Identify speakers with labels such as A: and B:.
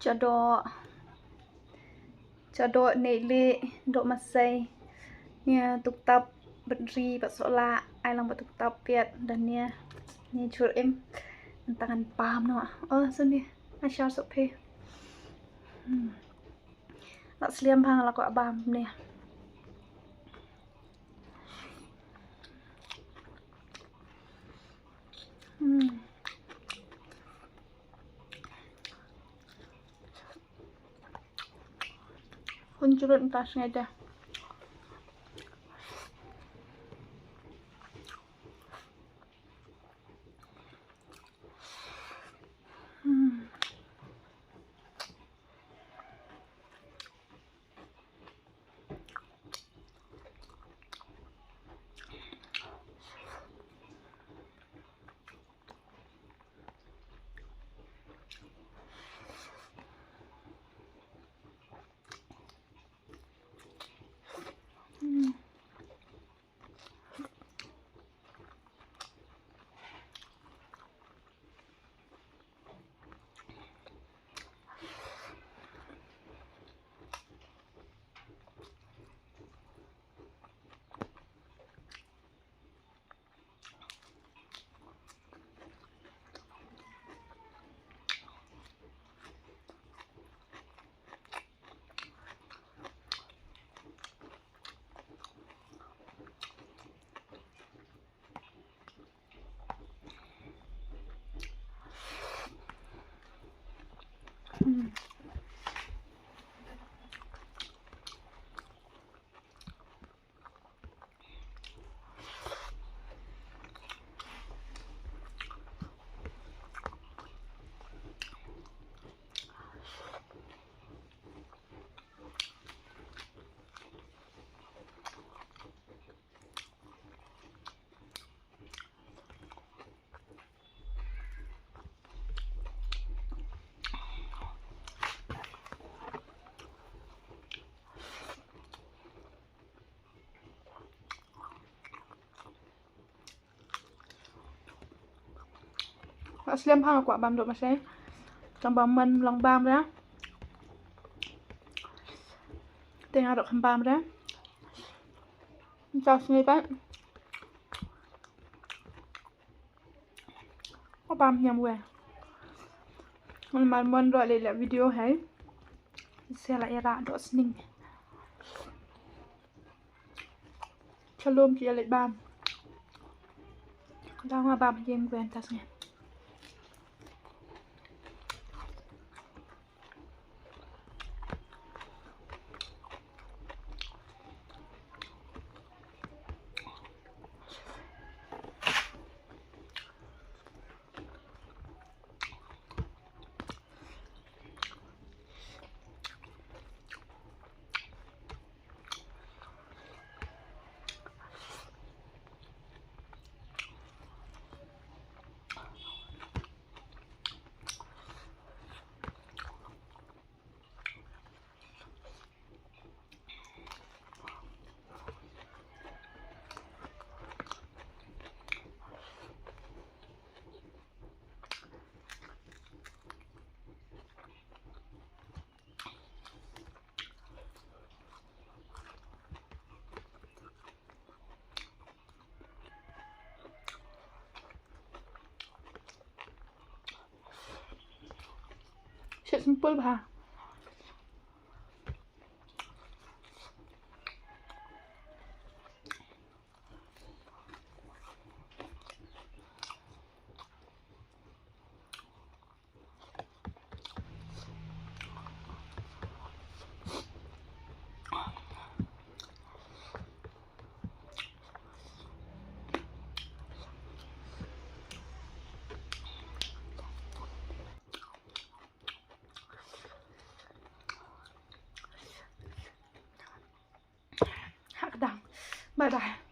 A: Cho độ nệ lệ độ mặt xây nha tục tập bật ri bật sọ lạ ai lòng bật tục tập Việt dan nha nha chul em tangan pam no sini asal sope nak seliam hang la ko abam nè Hun churut tas ngada Seliam hang ko abam do masai tambah men long bam ra tengah dok kembam ra cho sini pak abam nyam we man do le video hai se la era do sning chalom kia le bam đang mà bam jem quen tas nghe Shit simple bah. Bye bye.